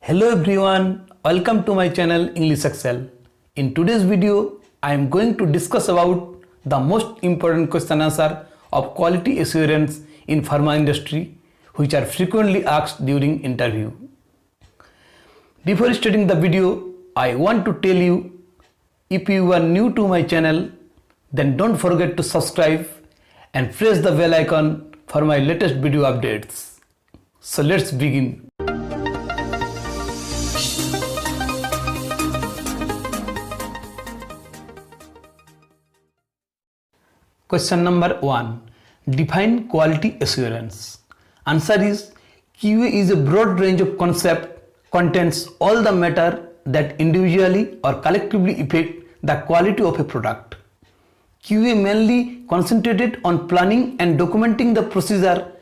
Hello everyone, welcome to my channel English Excel. In today's video, I am going to discuss about the most important question answer of quality assurance in pharma industry, which are frequently asked during interview. Before starting the video, I want to tell you, if you are new to my channel, then don't forget to subscribe and press the bell icon for my latest video updates. So let's begin. Question number 1. Define quality assurance. Answer is QA is a broad range of concept contains all the matter that individually or collectively affect the quality of a product. QA mainly concentrated on planning and documenting the procedure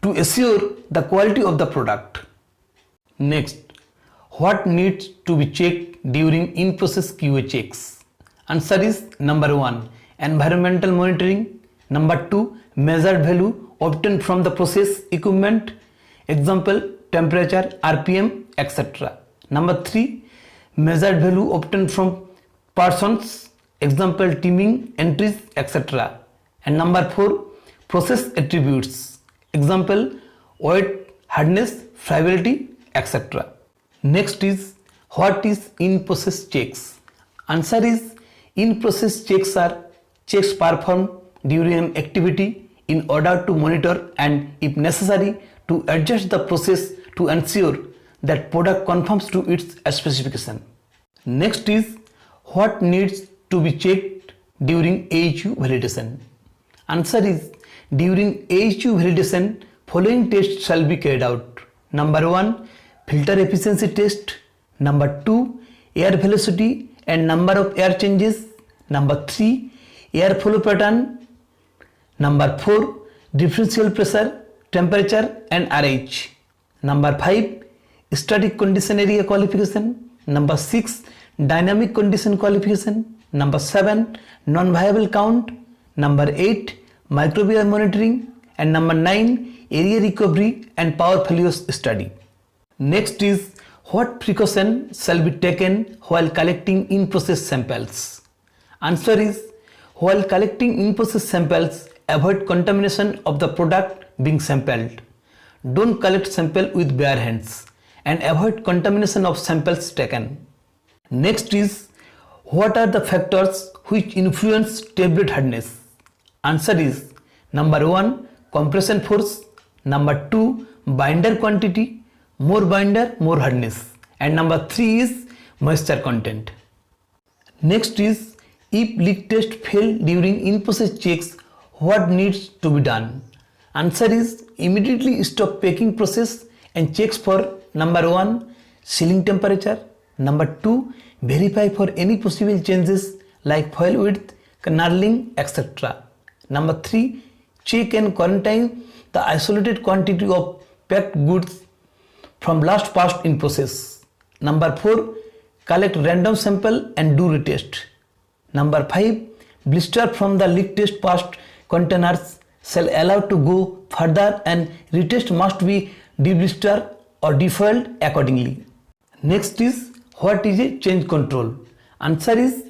to assure the quality of the product. Next, what needs to be checked during in-process QA checks? Answer is number 1. Environmental monitoring. Number 2. Measured value obtained from the process equipment, example temperature, RPM, etc. Number 3. Measured value obtained from persons, example teaming, entries, etc. And number 4. Process attributes, example weight, hardness, friability, etc. Next is, what is in-process checks? Answer is, in-process checks are checks performed during an activity in order to monitor and, if necessary, to adjust the process to ensure that product conforms to its specification. Next is, what needs to be checked during AHU validation? Answer is, during AHU validation, following tests shall be carried out. Number 1. Filter efficiency test. Number 2. Air velocity and number of air changes. Number 3. Airflow pattern. Number 4. Differential pressure, temperature and RH. Number 5. Static condition area qualification. Number 6. Dynamic condition qualification. Number 7. Non-viable count. Number 8. Microbial monitoring. And number 9. Area recovery and power failures study. Next is, what precaution shall be taken while collecting in-process samples? Answer is, while collecting in-process samples, avoid contamination of the product being sampled. Don't collect sample with bare hands and avoid contamination of samples taken. Next is, what are the factors which influence tablet hardness? Answer is, number 1. Compression force. Number 2. Binder quantity. More binder, more hardness. And number 3 is moisture content. Next is, if leak test fail during in-process checks, what needs to be done? Answer is, immediately stop packing process and checks for number 1. Sealing temperature. Number 2. Verify for any possible changes like foil width, knurling, etc. Number 3. Check and quarantine the isolated quantity of packed goods from last passed in process. Number 4. Collect random sample and do retest. Number 5. Blister from the leak test passed containers shall allow to go further and retest must be deblister or defoiled accordingly. Next is, what is a change control? Answer is,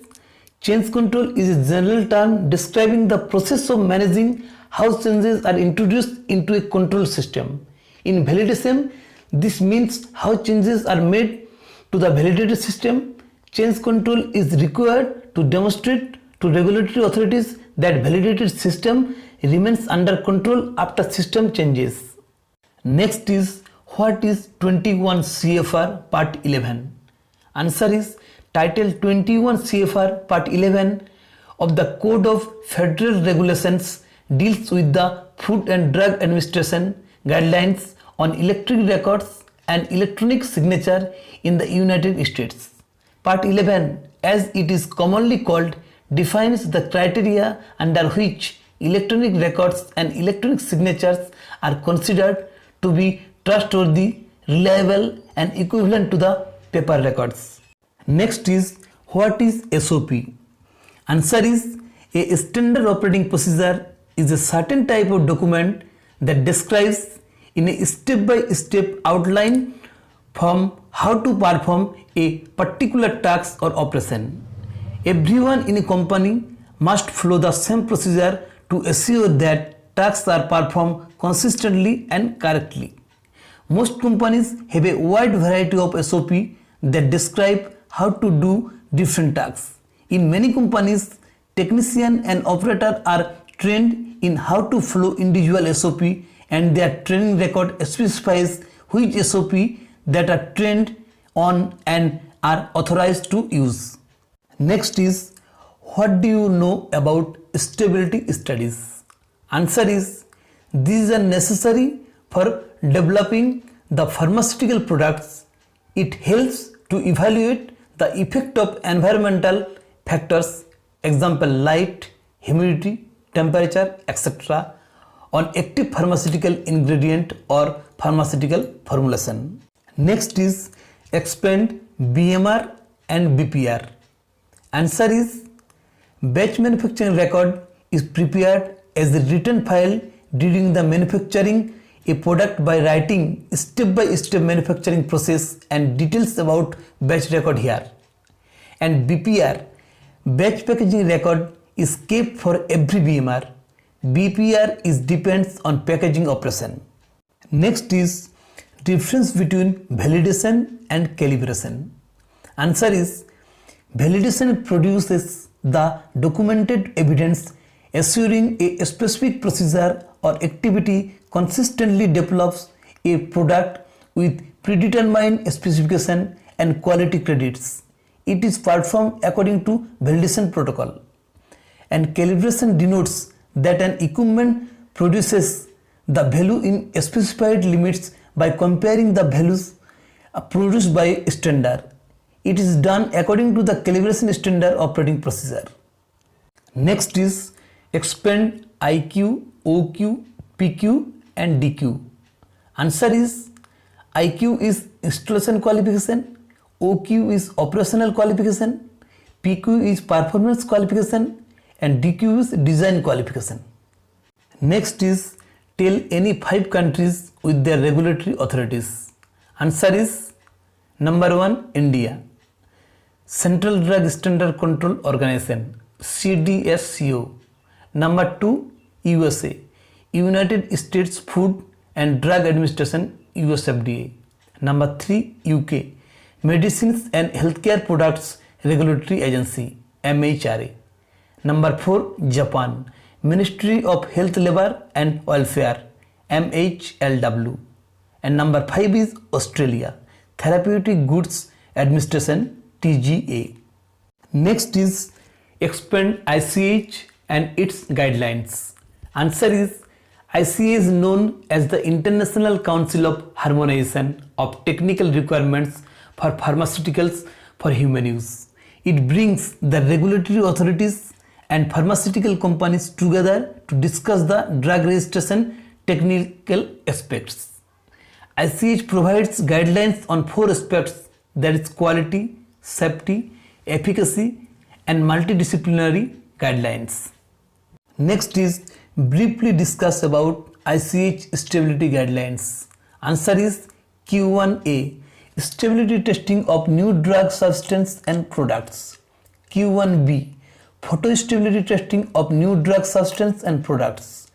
change control is a general term describing the process of managing how changes are introduced into a control system. In validation, this means how changes are made to the validated system. Change control is required to demonstrate to regulatory authorities that validated system remains under control after system changes. Next is, what is 21 CFR Part 11? Answer is, Title 21 CFR Part 11 of the Code of Federal Regulations deals with the Food and Drug Administration guidelines on electronic records and electronic signature in the United States. Part 11, as it is commonly called, defines the criteria under which electronic records and electronic signatures are considered to be trustworthy, reliable and equivalent to the paper records. Next is, what is SOP? Answer is, a standard operating procedure is a certain type of document that describes in a step-by-step outline from how to perform a particular task or operation. Everyone in a company must follow the same procedure to assure that tasks are performed consistently and correctly. Most companies have a wide variety of SOP that describe how to do different tasks. In many companies, technicians and operators are trained in how to follow individual SOP, and their training record specifies which SOP that are trained on and are authorized to use. Next is, what do you know about stability studies? Answer is, these are necessary for developing the pharmaceutical products. It helps to evaluate the effect of environmental factors, example light, humidity, temperature, etc., on active pharmaceutical ingredient or pharmaceutical formulation. Next is, explain BMR and BPR. Answer is, batch manufacturing record is prepared as a written file during the manufacturing a product by writing step-by-step manufacturing process and details about batch record here. And BPR, batch packaging record, is kept for every BMR. BPR is depends on packaging operation. Next is, difference between validation and calibration. Answer is, validation produces the documented evidence assuring a specific procedure or activity consistently develops a product with predetermined specification and quality credits. It is performed according to validation protocol. And calibration denotes that an equipment produces the value in specified limits by comparing the values produced by standard. It is done according to the calibration standard operating procedure. Next is, explain IQ, OQ, PQ and DQ. Answer is, IQ is installation qualification, OQ is operational qualification, PQ is performance qualification and DQ is design qualification. Next is, tell any 5 countries with their regulatory authorities. Answer is, number 1, India. Central Drug Standard Control Organization, CDSCO. Number 2, USA. United States Food and Drug Administration, USFDA. Number 3, UK. Medicines and Healthcare Products Regulatory Agency, MHRA. Number 4, Japan. Ministry of Health, Labour and Welfare, MHLW. And number 5 is Australia. Therapeutic Goods Administration, TGA. Next is, explain ICH and its guidelines. Answer is, ICH is known as the International Council of Harmonization of Technical Requirements for Pharmaceuticals for Human Use. It brings the regulatory authorities and pharmaceutical companies together to discuss the drug registration technical aspects. ICH provides guidelines on 4 aspects, that is quality, safety, efficacy and multidisciplinary guidelines. Next is, briefly discuss about ICH stability guidelines. Answer is, Q1A, stability testing of new drug substance and products. Q1B, photostability testing of new drug substance and products.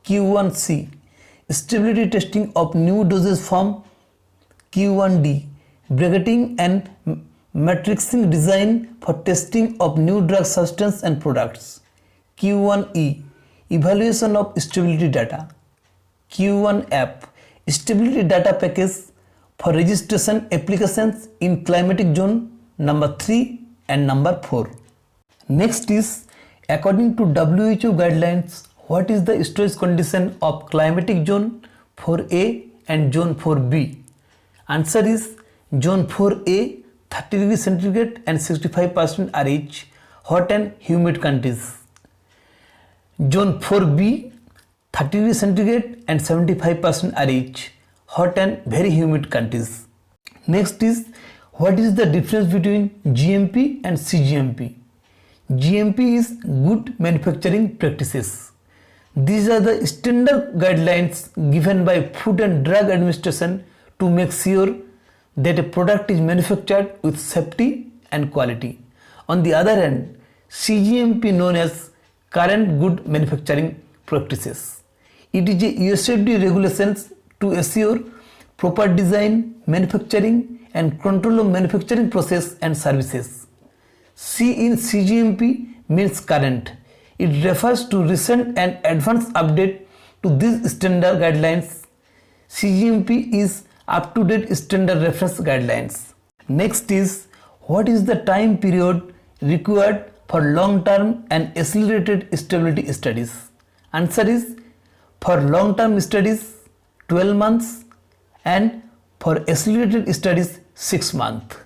Q1C, stability testing of new dosage form. Q1D, bracketing and matrixing design for testing of new drug substance and products. Q1E, evaluation of stability data. Q1F, stability data package for registration applications in climatic zone number 3 and number 4. Next is, according to WHO guidelines, what is the storage condition of climatic zone 4A and zone 4B? Answer is, zone 4A 30 degrees centigrade and 65% RH, hot and humid countries. Zone 4B 30 degrees centigrade and 75% RH, hot and very humid countries. Next is, what is the difference between GMP and CGMP? GMP is good manufacturing practices. These are the standard guidelines given by Food and Drug Administration to make sure that a product is manufactured with safety and quality. On the other hand, CGMP, known as Current Good Manufacturing Practices, it is a USFDA regulations to assure proper design, manufacturing and control of manufacturing process and services. C in CGMP means current. It refers to recent and advanced update to these standard guidelines. CGMP is up-to-date standard reference guidelines. Next is, what is the time period required for long-term and accelerated stability studies? Answer is, for long-term studies 12 months and for accelerated studies 6 months.